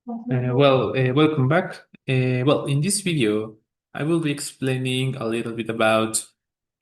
Welcome back. In this video, I will be explaining a little bit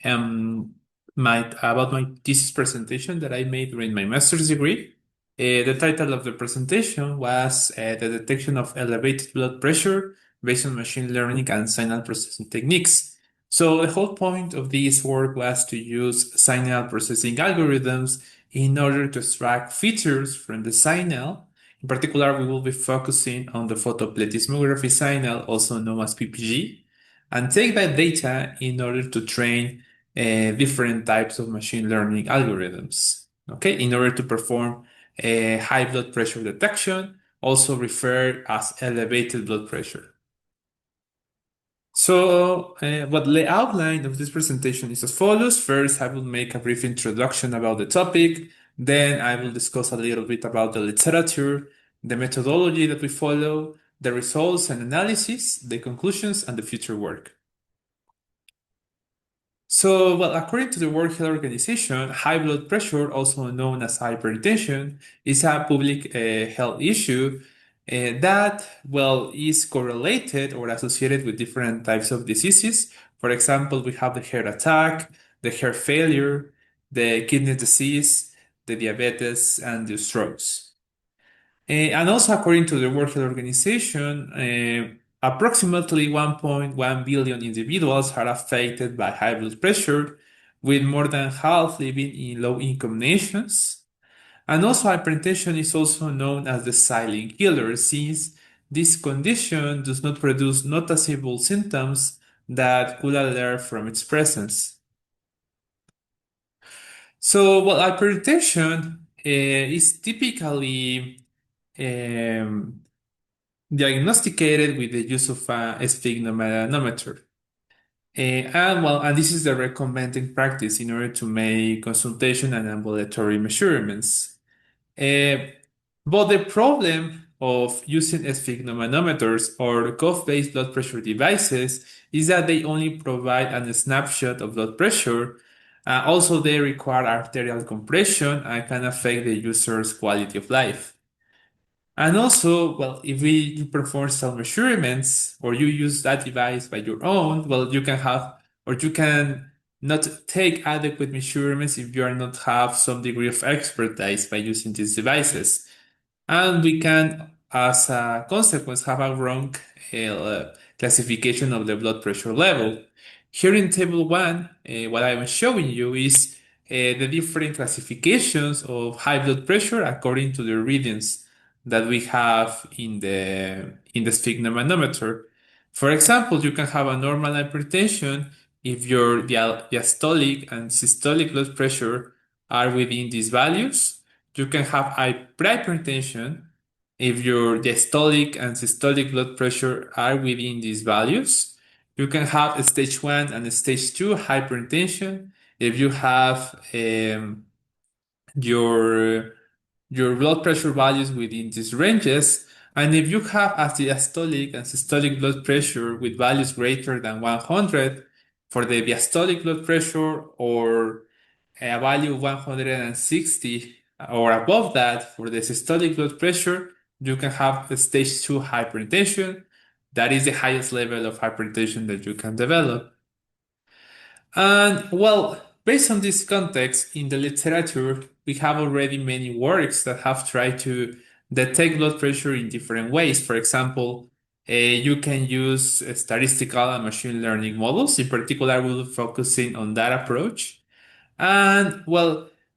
um about my thesis presentation that I made during my master's degree. The title of the presentation was the detection of elevated blood pressure based on machine learning and signal processing techniques. So the whole point of this work was to use signal processing algorithms in order to extract features from the signal. In particular, we will be focusing on the photoplethysmography signal, also known as PPG, and take that data in order to train different types of machine learning algorithms, okay, in order to perform high blood pressure detection, also referred as elevated blood pressure. What the outline of this presentation is as follows. First, I will make a brief introduction about the topic. Then I will discuss a little bit about the literature, the methodology that we follow, the results and analysis, the conclusions, and the future work. According to the World Health Organization, high blood pressure, also known as hypertension, is a public health issue is correlated or associated with different types of diseases. For example, we have the heart attack, the heart failure, the kidney disease, the diabetes, and the strokes. And also, according to the World Health Organization, approximately 1.1 billion individuals are affected by high blood pressure, with more than half living in low-income nations. And also, hypertension is also known as the silent killer, since this condition does not produce noticeable symptoms that could alert from its presence. Hypertension is typically um, diagnosticated with the use of a sphygmomanometer. And this is the recommended practice in order to make consultation and ambulatory measurements. Uh, but the problem of using sphygmomanometers or cuff-based blood pressure devices is that they only provide a snapshot of blood pressure. Also, they require arterial compression and can affect the user's quality of life. And also, if you perform some measurements or you use that device by your own, you can have or you can not take adequate measurements if you are not have some degree of expertise by using these devices. And we can, as a consequence, have a wrong classification of the blood pressure level. Here in table one, what I'm showing you is the different classifications of high blood pressure according to the readings that we have in the sphygmomanometer. For example, you can have a normal hypertension if your diastolic and systolic blood pressure are within these values. You can have hypertension if your diastolic and systolic blood pressure are within these values. You can have a stage 1 and a stage 2 hypertension if you have your your blood pressure values within these ranges. And if you have a diastolic and systolic blood pressure with values greater than 100 for the diastolic blood pressure, or a value of 160 or above that for the systolic blood pressure, you can have a stage 2 hypertension. That is the highest level of hypertension that you can develop. And based on this context, in the literature, we have already many works that have tried to detect blood pressure in different ways. For example, you can use statistical and machine learning models. In particular, we'll be focusing on that approach. And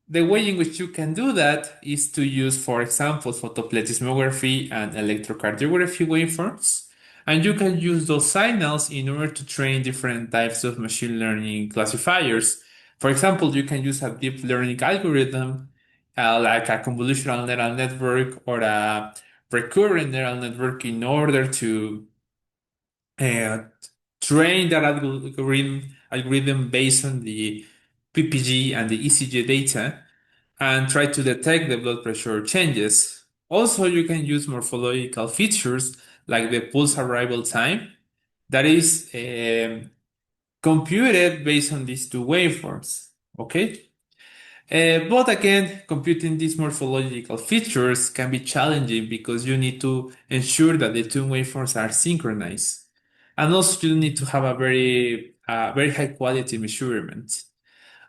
the way in which you can do that is to use, for example, photoplethysmography and electrocardiography waveforms. And you can use those signals in order to train different types of machine learning classifiers. For example, you can use a deep learning algorithm, like a convolutional neural network or a recurrent neural network, in order to uh, train that algorithm based on the PPG and the ECG data and try to detect the blood pressure changes. Also, you can use morphological features like the pulse arrival time that is computed based on these two waveforms. Okay. But again, computing these morphological features can be challenging because you need to ensure that the two waveforms are synchronized. And also you need to have a very high quality measurement.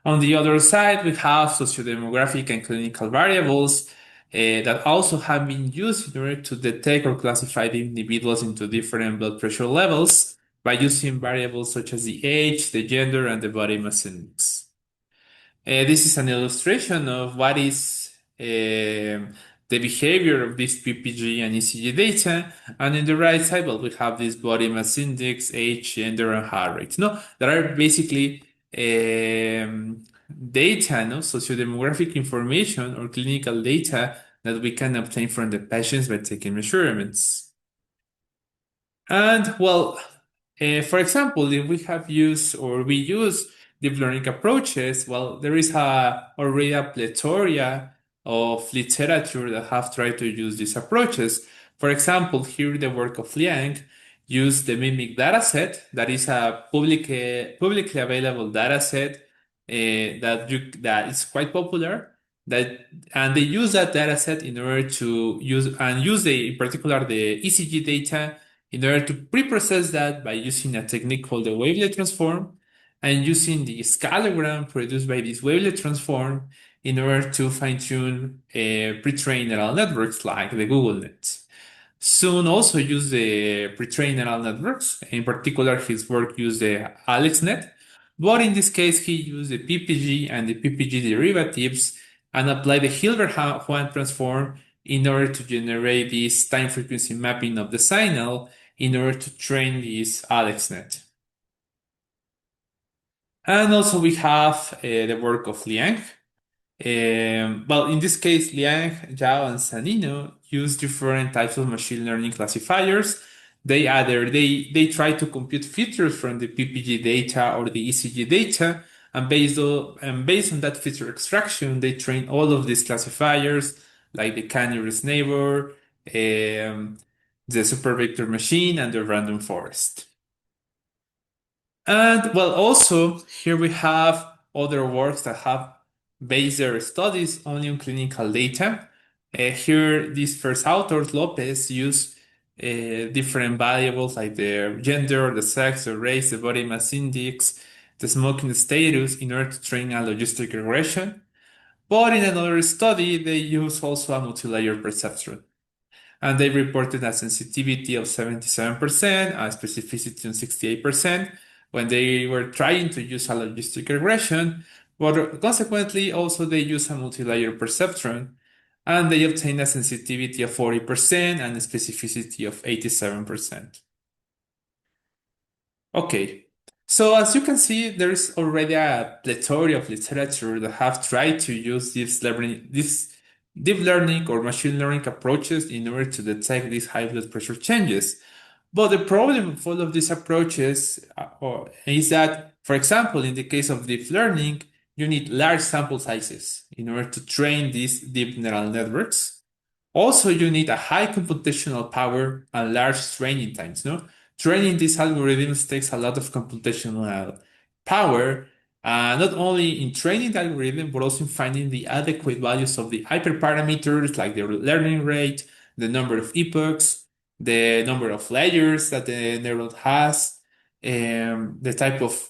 On the other side, we have sociodemographic and clinical variables that also have been used in order to detect or classify the individuals into different blood pressure levels by using variables such as the age, the gender, and the body mass index. This is an illustration of what is the behavior of this PPG and ECG data. And in the right side, well, we have this body mass index, age, gender, and heart rate. No, that are basically data, no, sociodemographic information or clinical data that we can obtain from the patients by taking measurements. And well, for example, if we have used or we use deep learning approaches, well, there is already a plethora of literature that have tried to use these approaches. For example, here the work of Liang used the MIMIC dataset, that is a publicly available dataset that is quite popular. And they use that dataset in order to use in particular the ECG data in order to pre-process that by using a technique called the wavelet transform and using the scalogram produced by this wavelet transform in order to fine-tune pre-trained neural networks like the Google Nets. Soon also use the pre-trained neural networks. In particular, his work used the AlexNet, but in this case, he used the PPG and the PPG derivatives and applied the Hilbert-Hwan transform in order to generate this time frequency mapping of the signal in order to train this AlexNet. And also we have the work of Liang. Well, in this case, Liang, Zhao, and Sanino use different types of machine learning classifiers. They try to compute features from the PPG data or the ECG data, and based on that feature extraction, they train all of these classifiers like the K-nearest neighbor, the supervector machine, and the random forest. And well, also here we have other works that have based their studies only on clinical data. Here, these first authors, Lopez, use different variables like the gender, the sex, the race, the body mass index, the smoking status in order to train a logistic regression. But in another study, they use also a multi-layer perceptron. And they reported a sensitivity of 77%, a specificity of 68% when they were trying to use a logistic regression, but consequently also they use a multi-layer perceptron and they obtain a sensitivity of 40% and a specificity of 87%. Okay, so as you can see, there is already a plethora of literature that have tried to use this deep learning or machine learning approaches in order to detect these high blood pressure changes. But the problem with all of these approaches is that, for example, in the case of deep learning, you need large sample sizes in order to train these deep neural networks. Also, you need a high computational power and large training times. No, training these algorithms takes a lot of computational power, not only in training the algorithm, but also in finding the adequate values of the hyperparameters like the learning rate, the number of epochs, the number of layers that the neuron has, the type of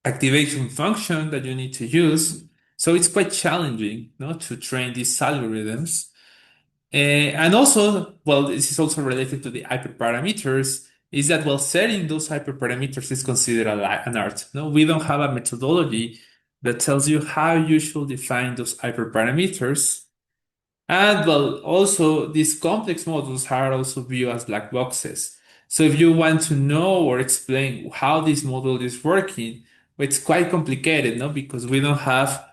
activation function that you need to use. So it's quite challenging, no, to train these algorithms. And also, well, this is also related to the hyperparameters, is that well, setting those hyperparameters is considered an art. No, we don't have a methodology that tells you how you should define those hyperparameters. And well, also these complex models are also viewed as black boxes. So if you want to know or explain how this model is working, it's quite complicated, no? Because we don't have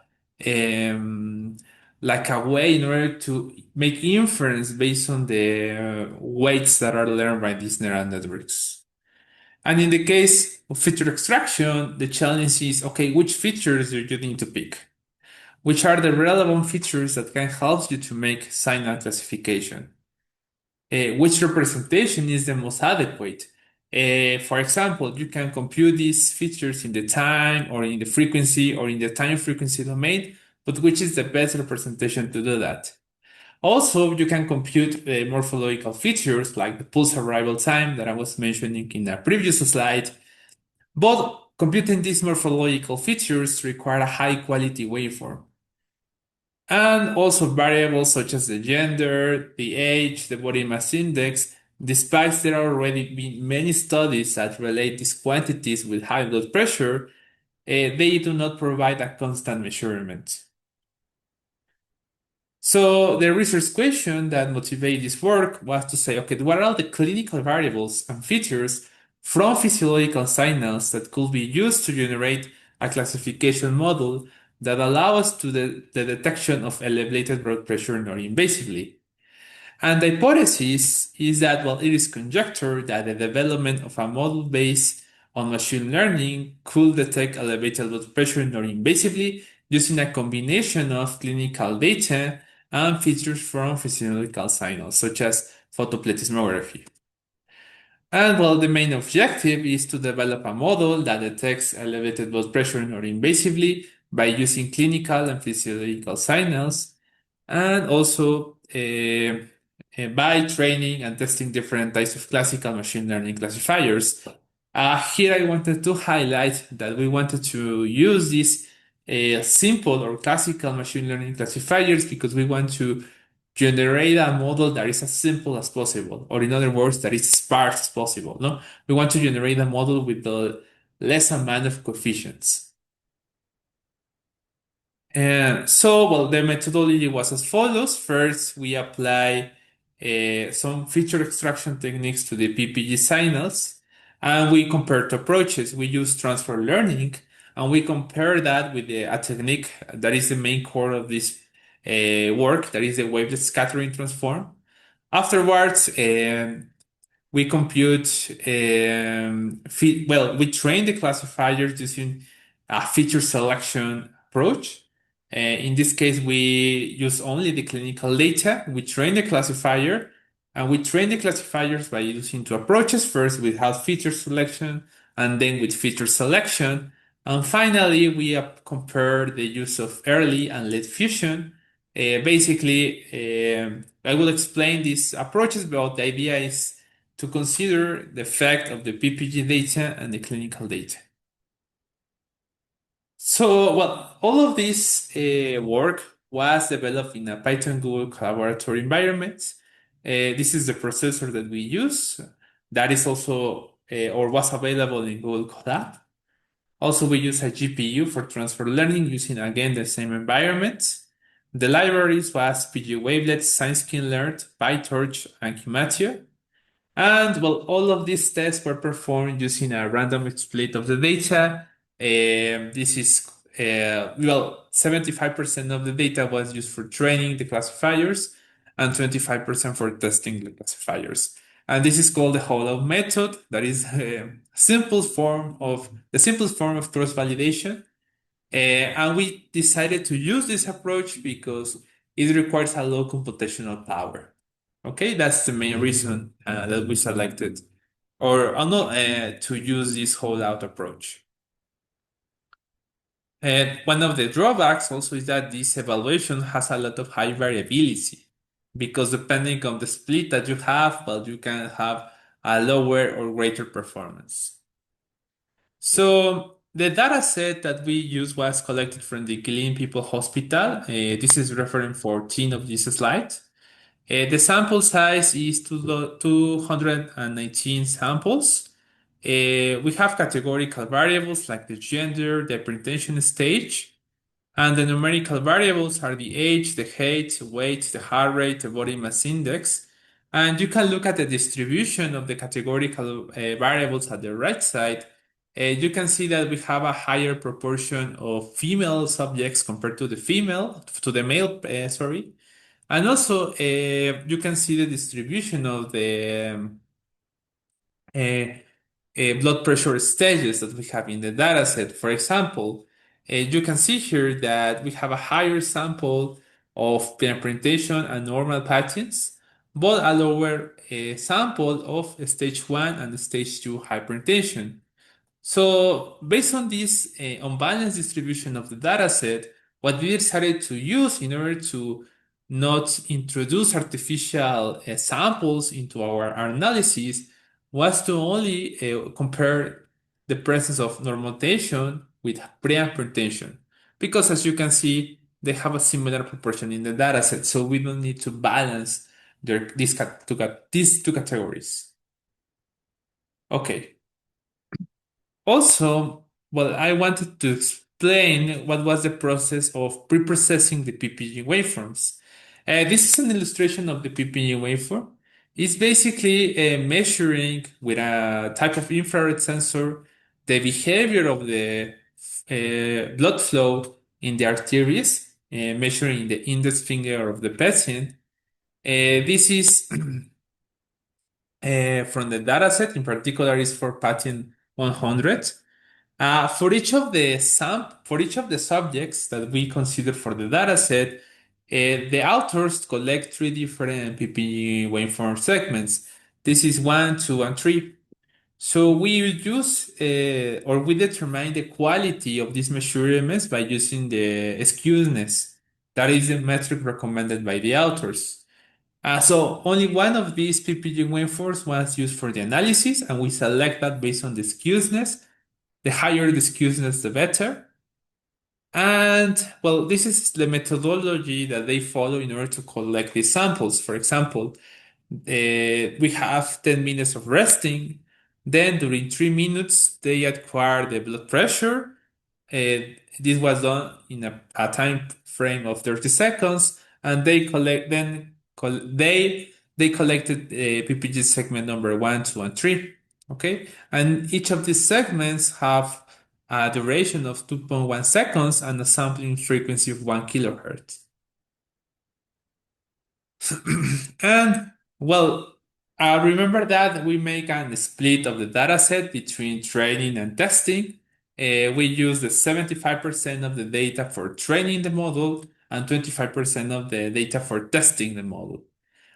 um, like a way in order to make inference based on the weights that are learned by these neural networks. And in the case of feature extraction, the challenge is, okay, which features do you need to pick? Which are the relevant features that can help you to make signal classification? Which representation is the most adequate? For example, you can compute these features in the time or in the frequency or in the time frequency domain, but which is the best representation to do that? Also, you can compute morphological features like the pulse arrival time that I was mentioning in a previous slide. But computing these morphological features require a high quality waveform. And also variables such as the gender, the age, the body mass index, despite there are already been many studies that relate these quantities with high blood pressure, they do not provide a constant measurement. So the research question that motivated this work was to say, okay, what are the clinical variables and features from physiological signals that could be used to generate a classification model that allow us to the detection of elevated blood pressure non-invasively? And the hypothesis is that, well, it is conjecture that the development of a model based on machine learning could detect elevated blood pressure non-invasively using a combination of clinical data and features from physiological signals, such as photoplethysmography. And well, the main objective is to develop a model that detects elevated blood pressure non-invasively by using clinical and physiological signals, and also by training and testing different types of classical machine learning classifiers. Here I wanted to highlight that we wanted to use these simple or classical machine learning classifiers because we want to generate a model that is as simple as possible, or in other words, that is sparse as possible. No, we want to generate a model with the less amount of coefficients. Well, the methodology was as follows. First, we apply some feature extraction techniques to the PPG signals, and we compare two approaches. We use transfer learning, and we compare that with a technique that is the main core of this work, that is the wavelet scattering transform. Afterwards, we compute, we train the classifiers using a feature selection approach. In this case, we use only the clinical data. We train the classifier, and we train the classifiers by using two approaches. First, with half feature selection, and then with feature selection. And finally, we compare the use of early and late fusion. I will explain these approaches, but the idea is to consider the effect of the PPG data and the clinical data. So, well, all of this work was developed in a Python Google collaboratory environment. This is the processor that we use. That is also or was available in Google Colab. Also, we use a GPU for transfer learning using again the same environment. The libraries was PG Wavelets, Scikit-learn, PyTorch, and Humatio. And well, all of these tests were performed using a random split of the data. This is, 75% of the data was used for training the classifiers and 25% for testing the classifiers. And this is called the hollow method. That is the simplest form of cross validation. And we decided to use this approach because it requires a low computational power. Okay, that's the main reason that we selected or not to use this holdout approach. And one of the drawbacks also is that this evaluation has a lot of high variability because depending on the split that you have, well, you can have a lower or greater performance. So the data set that we used was collected from the Gillian People Hospital. This is reference 14 of this slide. The sample size is 219 samples. We have categorical variables like the gender, the hypertension stage, and the numerical variables are the age, the height, weight, the heart rate, the body mass index. And you can look at the distribution of the categorical variables at the right side. You can see that we have a higher proportion of female subjects compared to the male, sorry. And also, you can see the distribution of the blood pressure stages that we have in the data set. For example, you can see here that we have a higher sample of hypertension and normal patients, but a lower sample of stage 1 and stage 2 hypertension. So, based on this unbalanced distribution of the dataset, what we decided to use in order to not introduce artificial samples into our analysis was to only compare the presence of normotension with prehypertension. Because as you can see, they have a similar proportion in the dataset, so we don't need to balance these two categories. Okay. Also, well, I wanted to explain what was the process of preprocessing the PPG waveforms. This is an illustration of the PPG waveform. It's basically measuring with a type of infrared sensor the behavior of the blood flow in the arteries, measuring the index finger of the patient. This is from the dataset, in particular, is for patient 100. For each of the subjects that we consider for the dataset, the authors collect three different PPG waveform segments. This is 1, 2, and 3. So we will use or we determine the quality of these measurements by using the skewness. That is the metric recommended by the authors. So only one of these PPG waveforms was used for the analysis, and we select that based on the skewness. The higher the skewness, the better. And well, this is the methodology that they follow in order to collect these samples. For example, we have 10 minutes of resting. Then during 3 minutes, they acquire the blood pressure. This was done in a time frame of 30 seconds, and they collected PPG segment number 1, 2, and 3. Okay, and each of these segments have a duration of 2.1 seconds and a sampling frequency of 1 kilohertz. And well, remember that we make a split of the dataset between training and testing. We use the 75% of the data for training the model and 25% of the data for testing the model.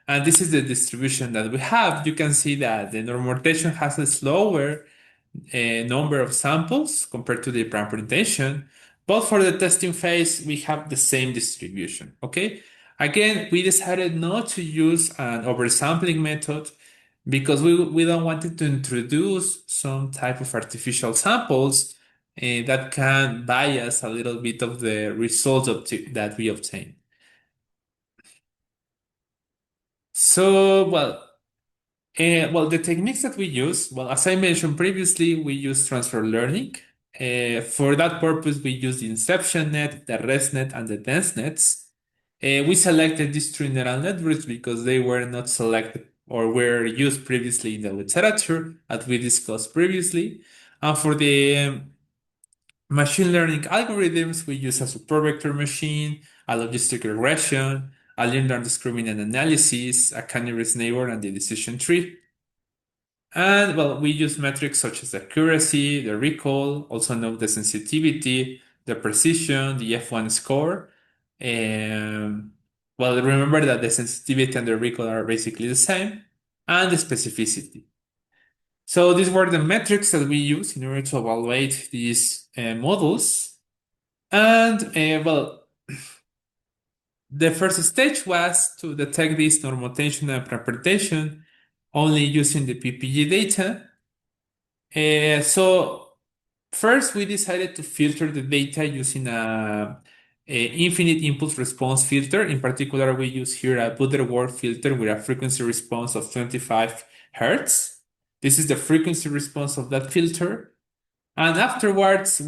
And this is the distribution that we have. You can see that the normalization has a slower number of samples compared to the presentation. But for the testing phase, we have the same distribution. Okay. Again, we decided not to use an oversampling method because we don't want to introduce some type of artificial samples that can bias a little bit of the results that we obtain. So, the techniques that we use, well, as I mentioned previously, we use transfer learning. For that purpose, we use the inception net, the ResNet, and the dense nets. We selected these three neural networks because they were not selected or were used previously in the literature, as we discussed previously. And for the machine learning algorithms, we use a supervector machine, a logistic regression, a linear discriminant analysis, a k-nearest neighbor, and the decision tree. And well, we use metrics such as the accuracy, the recall, also know the sensitivity, the precision, the F1 score. Well, remember that the sensitivity and the recall are basically the same, and the specificity. So these were the metrics that we use in order to evaluate these models. And the first stage was to detect this normotension and prepertension only using the PPG data. So first, we decided to filter the data using a infinite impulse response filter. In particular, we use here a Butterworth filter with a frequency response of 25 Hertz. This is the frequency response of that filter. And afterwards, if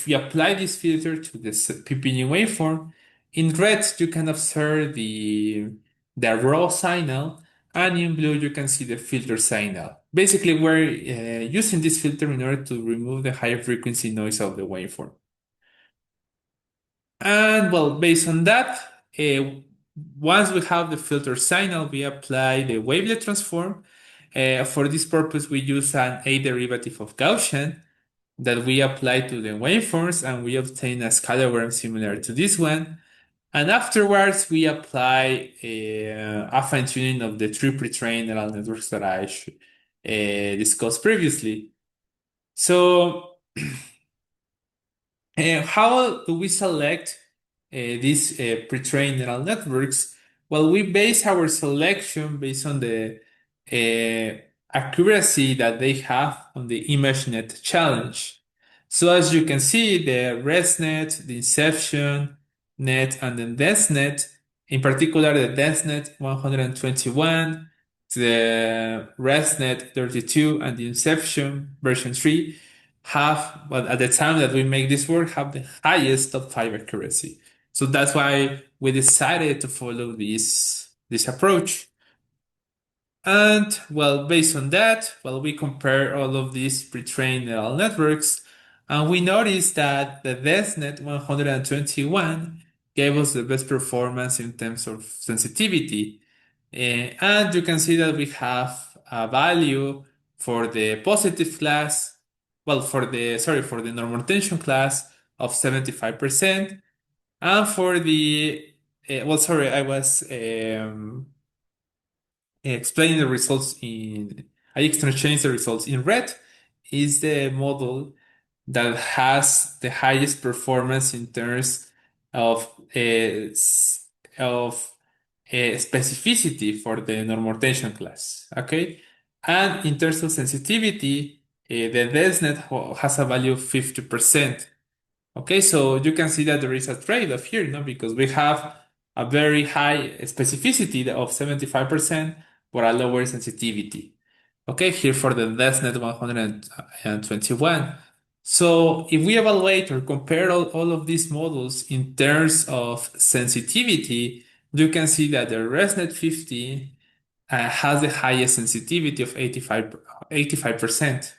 we apply this filter to the PPG waveform, in red, you can observe the raw signal, and in blue, you can see the filter signal. Basically, we're using this filter in order to remove the higher frequency noise of the waveform. And well, based on that, once we have the filter signal, we apply the wavelet transform. For this purpose, we use an A derivative of Gaussian that we apply to the waveforms, and we obtain a scalegram similar to this one. And afterwards, we apply a fine-tuning of the three pre-trained neural networks that I discussed previously. So, how do we select these pre-trained neural networks? Well, we base our selection based on the accuracy that they have on the ImageNet challenge. So as you can see, the ResNet, the Inception Net, and the DenseNet, in particular the DenseNet 121, the ResNet 32, and the Inception version 3 have, but at the time that we make this work, have the highest top 5 accuracy. So that's why we decided to follow this approach. And well, based on that, well, we compare all of these pre-trained neural networks, and we noticed that the DesNet 121 gave us the best performance in terms of sensitivity. And you can see that we have a value for the positive class, well, for the normal tension class of 75%, and for the, I was explaining the results I exchanged the results in red is the model that has the highest performance in terms of of specificity for the normalization class. Okay, and in terms of sensitivity, the DesNet has a value of 50%. Okay, so you can see that there is a trade-off here, no? Because we have a very high specificity of 75%, but a lower sensitivity. Okay, here for the DesNet 121. So if we evaluate or compare all of these models in terms of sensitivity, you can see that the ResNet 50 has the highest sensitivity of 85%.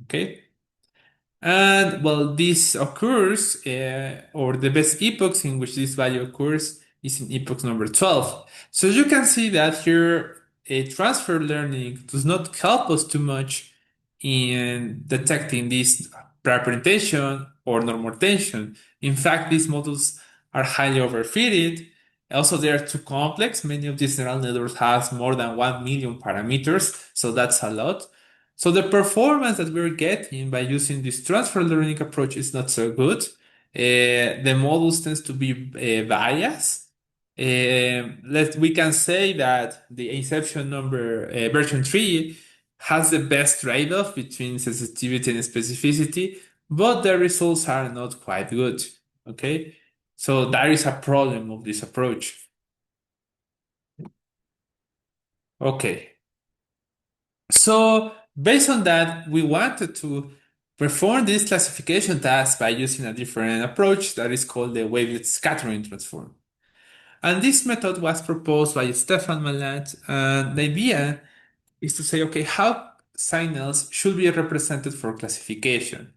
Okay. And well, this occurs, or the best epochs in which this value occurs is in epoch number 12. So you can see that here, a transfer learning does not help us too much in detecting this representation or normalization. In fact, these models are highly overfitted. Also, they are too complex. Many of these neural networks has more than 1 million parameters, so that's a lot. So the performance that we're getting by using this transfer learning approach is not so good. The models tends to be biased. We can say that the Inception number version 3 has the best trade-off between sensitivity and specificity, but the results are not quite good. Okay, so that is a problem of this approach. Okay. So based on that, we wanted to perform this classification task by using a different approach that is called the wavelet scattering transform. And this method was proposed by Stefan Malat, and the idea is to say, okay, how signals should be represented for classification.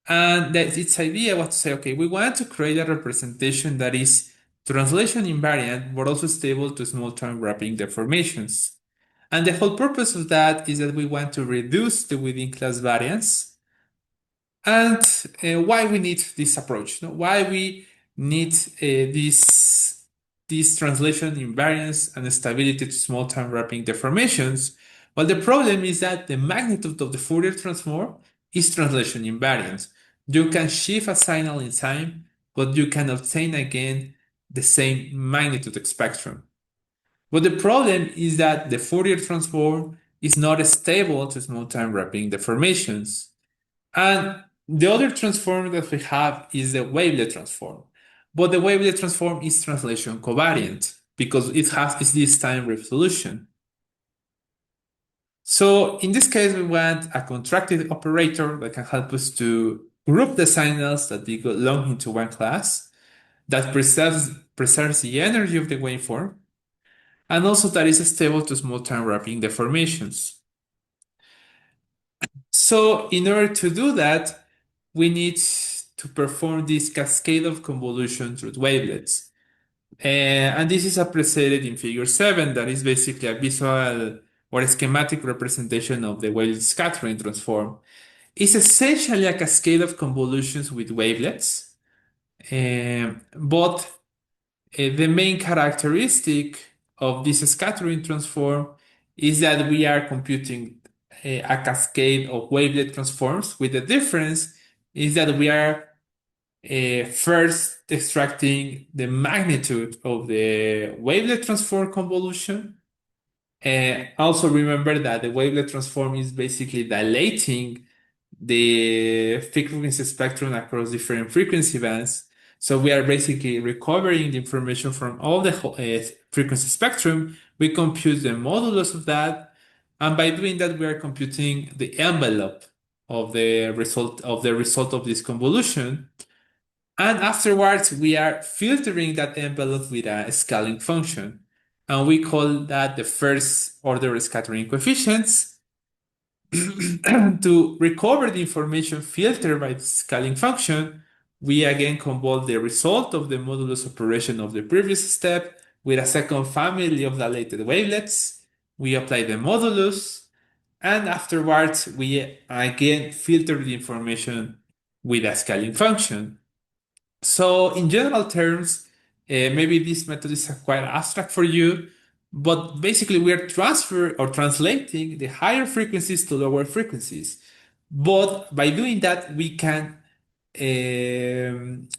And its idea was to say, okay, we want to create a representation that is translation invariant, but also stable to small time wrapping deformations. And the whole purpose of that is that we want to reduce the within class variance. And why we need this approach, no? Why we need this translation invariance and stability to small time wrapping deformations. Well, the problem is that the magnitude of the Fourier transform is translation invariant. You can shift a signal in time, but you can obtain again the same magnitude spectrum. But the problem is that the Fourier transform is not stable to small time wrapping deformations. And the other transform that we have is the wavelet transform. But the wavelet transform is translation covariant because it has this time resolution. So in this case, we want a contracted operator that can help us to group the signals that belong into one class that preserves the energy of the waveform and also that is stable to small time wrapping deformations. So in order to do that, we need to perform this cascade of convolutions with wavelets. And this is represented in figure 7, that is basically a visual or a schematic representation of the wavelet scattering transform. It's essentially a cascade of convolutions with wavelets, but The main characteristic of this scattering transform is that we are computing a cascade of wavelet transforms, with the difference is that we are first extracting the magnitude of the wavelet transform convolution. Also remember that the wavelet transform is basically dilating the frequency spectrum across different frequency bands. So we are basically recovering the information from all the frequency spectrum. We compute the modulus of that, and by doing that, we are computing the envelope of the result of this convolution. And afterwards, we are filtering that envelope with a scaling function. And we call that the first order scattering coefficients. To recover the information filtered by the scaling function, we again convolve the result of the modulus operation of the previous step with a second family of dilated wavelets. We apply the modulus, and afterwards, we again filter the information with a scaling function. So, in general terms, maybe this method is quite abstract for you, but basically we are transfer or translating the higher frequencies to lower frequencies. But by doing that, we can um,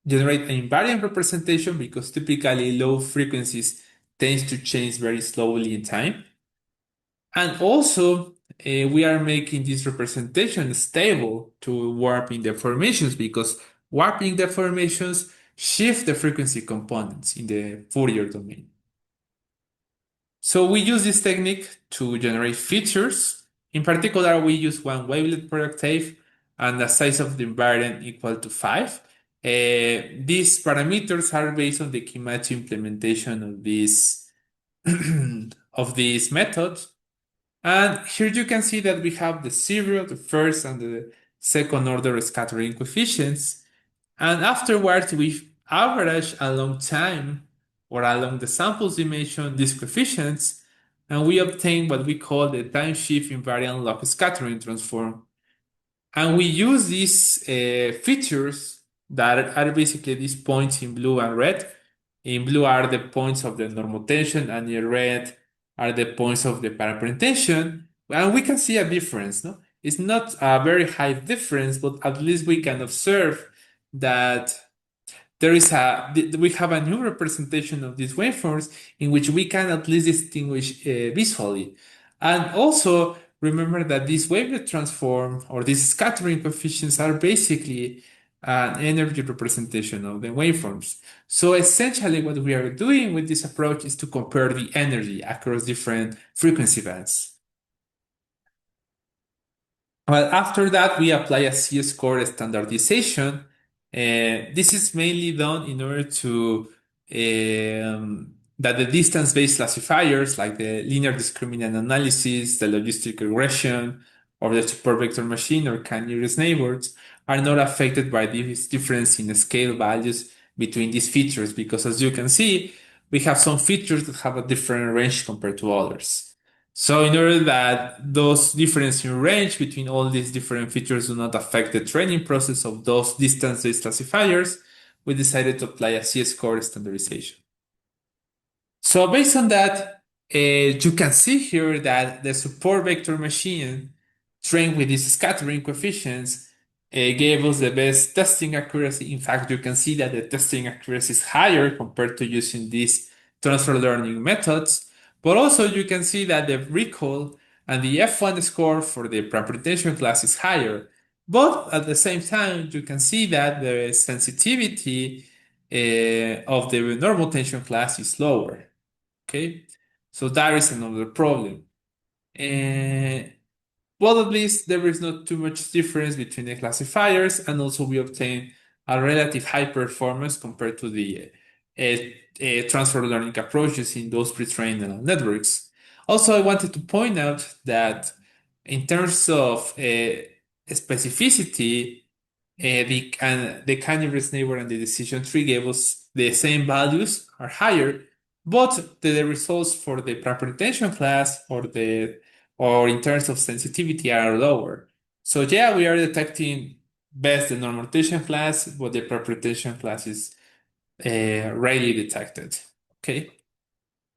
generate an invariant representation because typically low frequencies tends to change very slowly in time. And also, we are making this representation stable to warping deformations because warping deformations shift the frequency components in the Fourier domain. So we use this technique to generate features. In particular, we use one wavelet per octave and the size of the invariant equal to 5. These parameters are based on the Kimachi implementation of this of this method. And here you can see that we have the zero, the first, and the second order scattering coefficients. And afterwards, we average along time or along the samples dimension these coefficients, and we obtain what we call the time shift invariant log scattering transform. And we use these features that are basically these points in blue and red. In blue are the points of the normal tension, and in red are the points of the parapent tension. And we can see a difference. No, it's not a very high difference, but at least we can observe that we have a new representation of these waveforms in which we can at least distinguish visually. And also remember that this wavelet transform or these scattering coefficients are basically an energy representation of the waveforms. So essentially what we are doing with this approach is to compare the energy across different frequency bands. Well, after that, we apply a C-score standardization. This is mainly done in order to that the distance-based classifiers like the linear discriminant analysis, the logistic regression, or the support vector machine or k-nearest neighbors are not affected by this difference in scale values between these features because as you can see, we have some features that have a different range compared to others. So in order that those differences in range between all these different features do not affect the training process of those distance-based classifiers, we decided to apply a C-score standardization. So based on that, you can see here that the support vector machine trained with these scattering coefficients gave us the best testing accuracy. In fact, you can see that the testing accuracy is higher compared to using these transfer learning methods. But also you can see that the recall and the F1 score for the preparation class is higher. But at the same time, you can see that the sensitivity of the normal tension class is lower. Okay, so that is another problem. Uh, well, at least there is not too much difference between the classifiers, and also we obtain a relative high performance compared to the transfer learning approaches in those pre-trained neural networks. Also, I wanted to point out that in terms of specificity, the k-nearest neighbor and the decision tree gave us the same values are higher, but the results for the preparation class or in terms of sensitivity are lower. So yeah, we are detecting best the normal tension class, but the preparation class is rarely detected. Okay,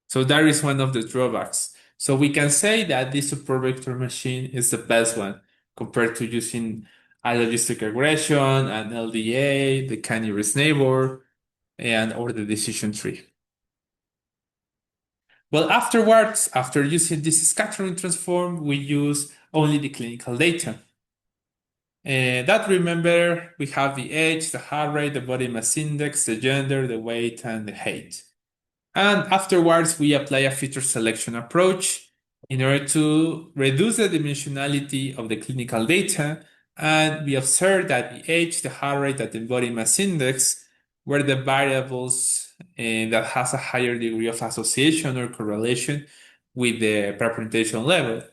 so that is one of the drawbacks. So we can say that this support vector machine is the best one compared to using a logistic regression, an LDA, the k-nearest neighbor, and or the decision tree. Well, afterwards, after using this scattering transform, we use only the clinical data. That remember, we have the age, the heart rate, the body mass index, the gender, the weight, and the height. And afterwards, we apply a feature selection approach in order to reduce the dimensionality of the clinical data. And we observe that the age, the heart rate, and the body mass index were the variables that has a higher degree of association or correlation with the representation level.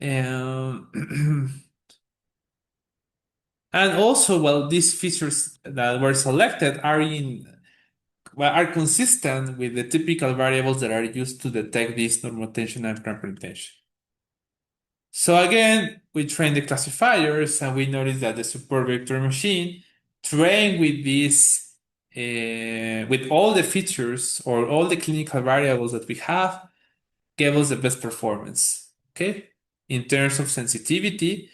Um, and also, well, these features that were selected are consistent with the typical variables that are used to detect this normotension and representation. So again, we train the classifiers and we notice that the support vector machine trained with this, with all the features or all the clinical variables that we have, gave us the best performance. Okay, in terms of sensitivity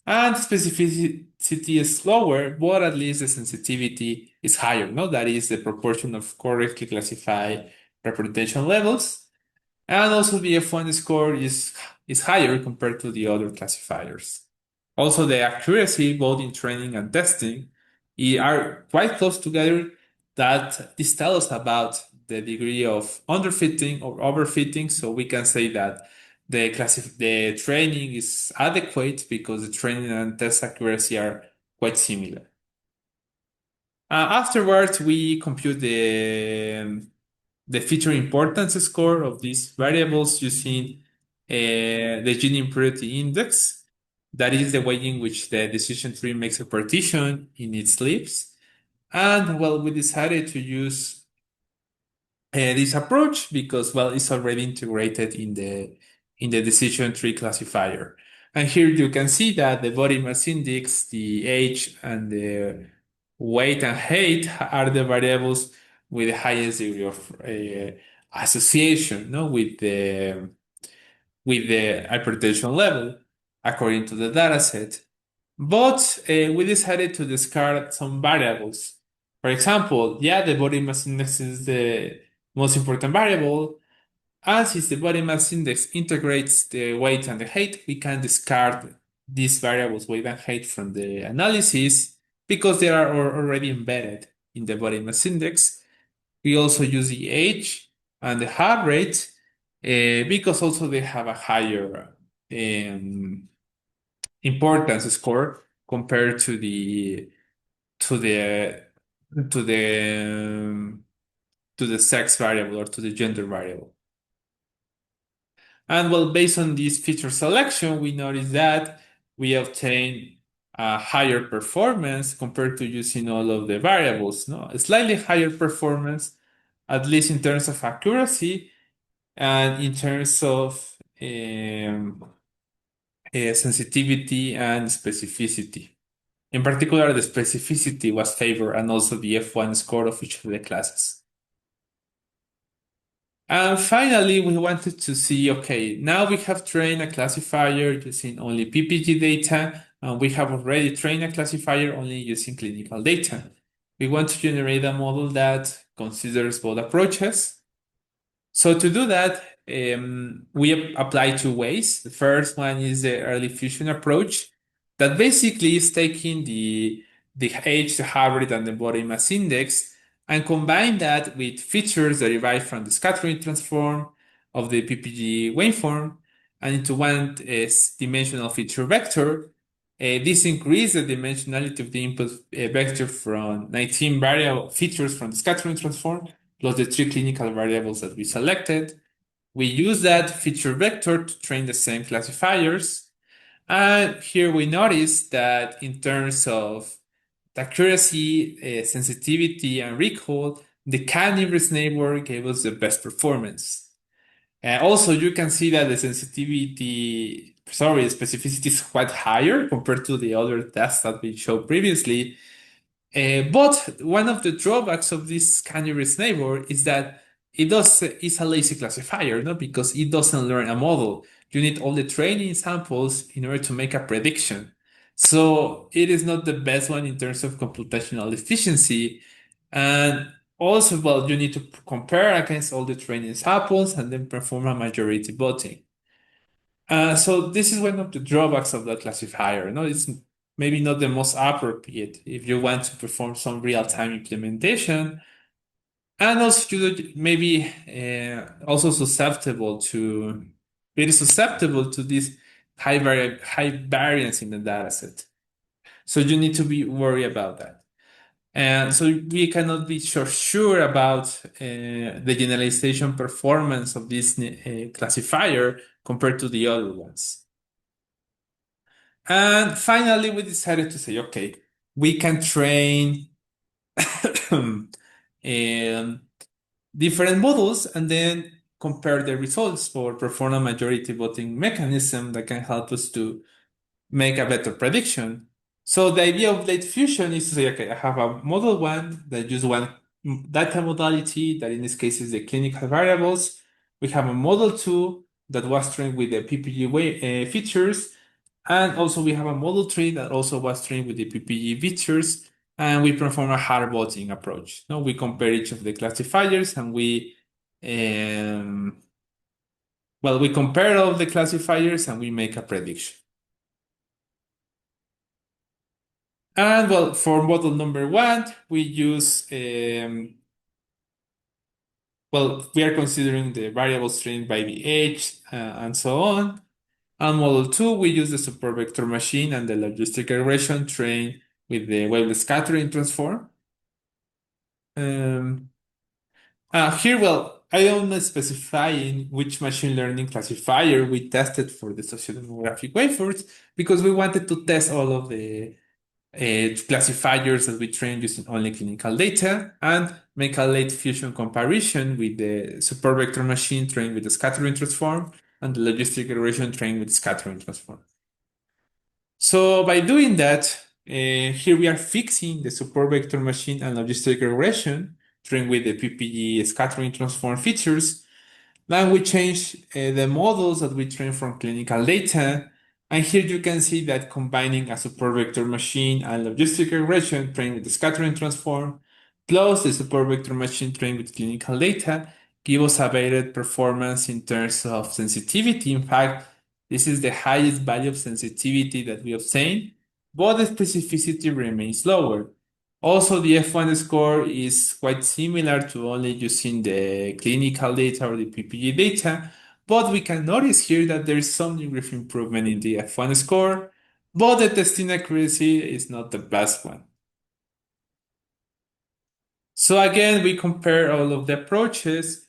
and specificity is lower, but at least the sensitivity is higher. No, that is the proportion of correctly classified representation levels. And also the F1 score is higher compared to the other classifiers. Also, the accuracy, both in training and testing, are quite close together. That this tells us about the degree of underfitting or overfitting. So we can say that the training is adequate because the training and test accuracy are quite similar. Afterwards, we compute the feature importance score of these variables using the gene impurity index. That is the way in which the decision tree makes a partition in its leaves. And well, we decided to use this approach because well, it's already integrated in the decision tree classifier. And here you can see that the body mass index, the age, and the weight and height are the variables with the highest degree of association, no, with the hypertension level, according to the dataset. But we decided to discard some variables. For example, yeah, the body mass index is the most important variable. And since the body mass index integrates the weight and the height, we can discard these variables, weight and height, from the analysis because they are already embedded in the body mass index. We also use the age and the heart rate because also they have a higher importance score compared to the to the to the sex variable or to the gender variable. And well, based on this feature selection, we notice that we obtain a higher performance compared to using all of the variables. No, a slightly higher performance, at least in terms of accuracy and in terms of sensitivity and specificity. In particular, the specificity was favored and also the F1 score of each of the classes. And finally, we wanted to see, okay, now we have trained a classifier using only PPG data, and we have already trained a classifier only using clinical data. We want to generate a model that considers both approaches. So to do that, we apply two ways. The first one is the early fusion approach that basically is taking the age, the hybrid, and the body mass index and combine that with features derived from the scattering transform of the PPG waveform and into one dimensional feature vector. This increases the dimensionality of the input vector from 19 variable features from the scattering transform plus the three clinical variables that we selected. We use that feature vector to train the same classifiers. And here we notice that in terms of the accuracy, sensitivity, and recall, the k-nearest neighbor gave us the best performance. Also, you can see that the specificity is quite higher compared to the other tests that we showed previously. But one of the drawbacks of this canary-nearest neighbor is that it's a lazy classifier, no? Because it doesn't learn a model. You need all the training samples in order to make a prediction. So it is not the best one in terms of computational efficiency. And also, well, you need to compare against all the training samples and then perform a majority voting. So this is one of the drawbacks of the classifier. No, it's maybe not the most appropriate if you want to perform some real-time implementation, and also you maybe also susceptible to very susceptible to this high variance in the dataset. So you need to be worried about that. And so we cannot be sure about the generalization performance of this classifier compared to the other ones. And finally, we decided to say, okay, we can train um, different models and then compare the results or perform a majority voting mechanism that can help us to make a better prediction. So the idea of late fusion is to say, okay, I have a model one that uses one data modality, that in this case is the clinical variables. We have a model two that was trained with the PPG features. And also we have a model three that also was trained with the PPG features. And we perform a hard voting approach. Now we compare each of the classifiers and um, we compare all the classifiers and we make a prediction. And well, for model number one, we use, we are considering the variables trained by the age and so on. And model two, we use the super vector machine and the logistic regression trained with the Weyl scattering transform. Um, Here, well, I don't specify in which machine learning classifier we tested for the sociodemographic waveforms because we wanted to test all of the classifiers that we trained using only clinical data and make a late fusion comparison with the super vector machine trained with the scattering transform and the logistic regression trained with scattering transform. So by doing that, here we are fixing the support vector machine and logistic regression trained with the PPG scattering transform features. Then we change the models that we train from clinical data. And here you can see that combining a support vector machine and logistic regression trained with the scattering transform plus the support vector machine trained with clinical data give us a better performance in terms of sensitivity. In fact, this is the highest value of sensitivity that we obtain, but the specificity remains lower. Also, the F1 score is quite similar to only using the clinical data or the PPG data, but we can notice here that there is some degree of improvement in the F1 score, but the testing accuracy is not the best one. So again, we compare all of the approaches,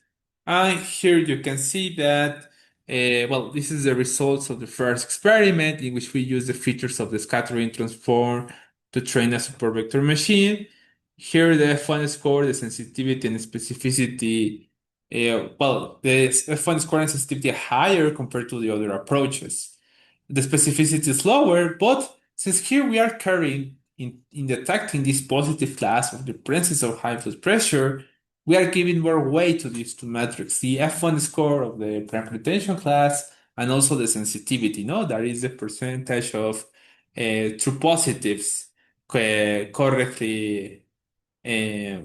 and here you can see that, this is the results of the first experiment in which we use the features of the scattering transform to train a super vector machine. Here, the F1 score, the sensitivity and specificity, the F1 score and sensitivity are higher compared to the other approaches. The specificity is lower, but since here we are carrying in detecting this positive class of the presence of high blood pressure, we are giving more weight to these two metrics, the F1 score of the hypertension class and also the sensitivity, no? That is the percentage of true positives correctly uh,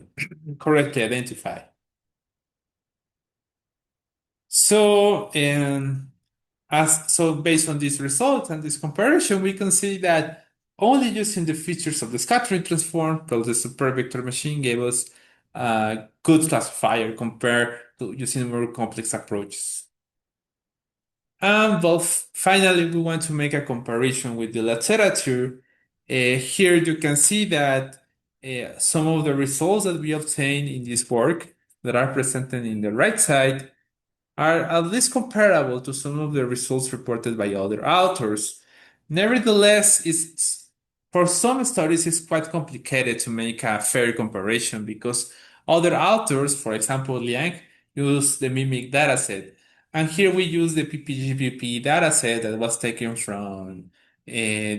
correctly identified. So, based on these results and this comparison, we can see that only using the features of the scattering transform plus the super vector machine gave us a good classifier compared to using more complex approaches. And finally, we want to make a comparison with the literature. Here you can see that some of the results that we obtained in this work that are presented in the right side are at least comparable to some of the results reported by other authors. Nevertheless, for some studies, it's quite complicated to make a fair comparison because other authors, for example, Liang, use the MIMIC dataset. And here we use the PPGPP dataset that was taken from uh,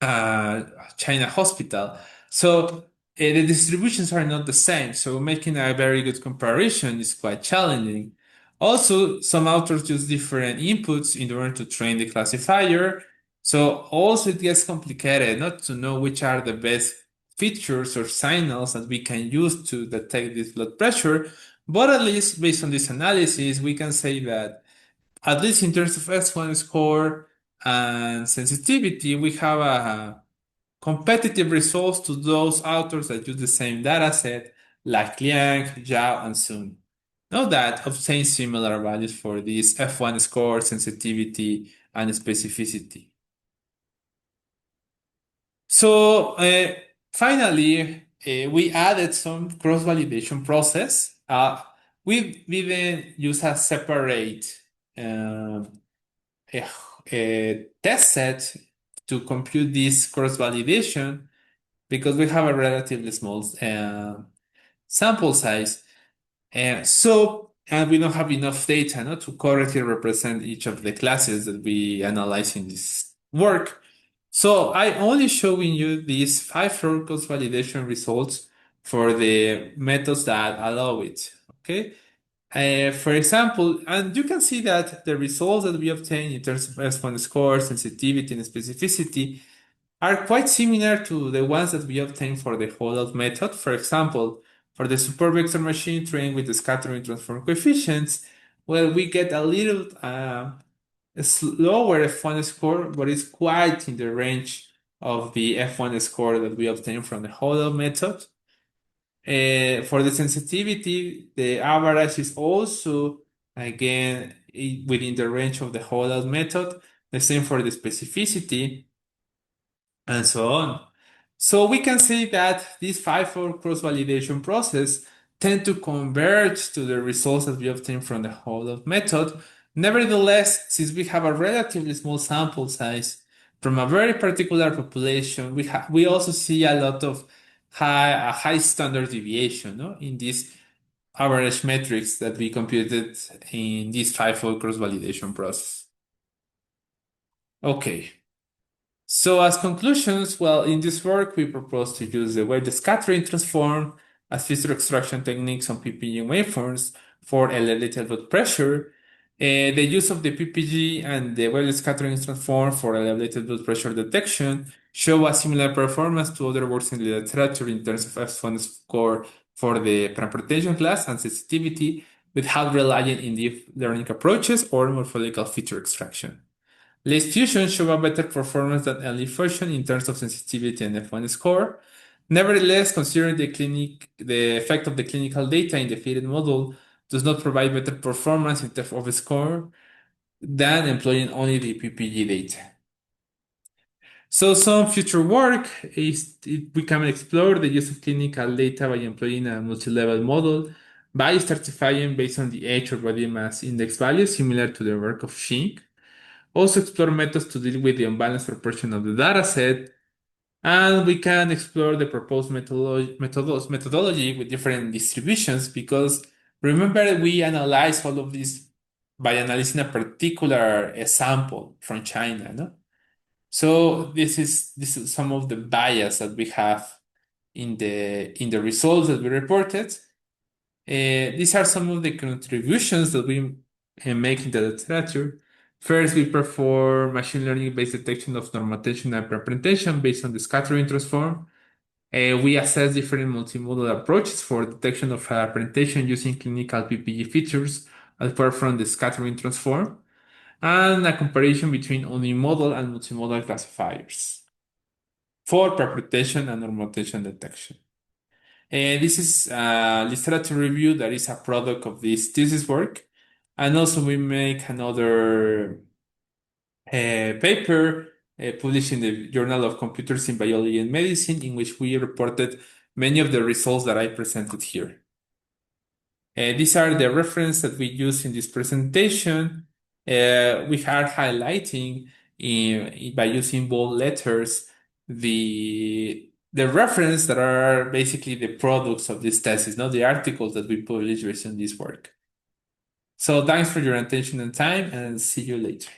uh, China hospital. So the distributions are not the same. So making a very good comparison is quite challenging. Also, some authors use different inputs in order to train the classifier. So also it gets complicated not to know which are the best features or signals that we can use to detect this blood pressure. But at least based on this analysis, we can say that at least in terms of S1 score and sensitivity, we have a competitive results to those authors that use the same dataset, like Liang, Zhao, and Sun. Note that obtain similar values for this F1 score, sensitivity, and specificity. So finally, we added some cross-validation process. We didn't use a separate um, a test set to compute this cross-validation because we have a relatively small sample size. And we don't have enough data to correctly represent each of the classes that we analyze in this work. So I only showing you these 5 cross-validation results for the methods that allow it. Okay. For example, and you can see that the results that we obtain in terms of S1 score, sensitivity, and specificity are quite similar to the ones that we obtain for the holdout method. For example, for the support vector machine trained with the scattering transform coefficients, well, we get a little slower F1 score, but it's quite in the range of the F1 score that we obtain from the holdout method. For the sensitivity, the average is also again within the range of the holdout method. The same for the specificity and so on. So we can say that this 5-fold cross-validation process tend to converge to the results that we obtain from the holdout method. Nevertheless, since we have a relatively small sample size from a very particular population, we also see a lot of high standard deviation, no, in these average metrics that we computed in this 5-fold cross-validation process. Okay. So as conclusions, well, in this work, we propose to use the wave scattering transform as feature extraction techniques on PPG waveforms for elevated blood pressure. The use of the PPG and the wave scattering transform for elevated blood pressure detection show a similar performance to other works in the literature in terms of F1 score for the hypertension class and sensitivity without relying in deep learning approaches or morphological feature extraction. List fusion show a better performance than LE fusion in terms of sensitivity and F1 score. Nevertheless, considering the effect of the clinical data in the fitted model does not provide better performance in terms of score than employing only the PPG data. So some future work is we can explore the use of clinical data by employing a multi-level model by stratifying based on the age or body mass index value, similar to the work of Shink. Also explore methods to deal with the unbalanced proportion of the dataset, and we can explore the proposed methodology with different distributions because remember we analyze all of this by analyzing a particular sample from China, no? So this is some of the bias that we have in the results that we reported. These are some of the contributions that we make in the literature. First, we perform machine learning-based detection of normotension and hypertension based on the scattering transform. We assess different multimodal approaches for detection of hypertension using clinical PPG features apart from the scattering transform, and a comparison between unimodal and multimodal classifiers for hypertension and normotension detection. This is a literature review that is a product of this thesis work. And also we make another paper published in the Journal of Computers in Biology and Medicine, in which we reported many of the results that I presented here. These are the references that we use in this presentation. We are highlighting by using bold letters the reference that are basically the products of this thesis, not the articles that we publish based on this work. So thanks for your attention and time, and see you later.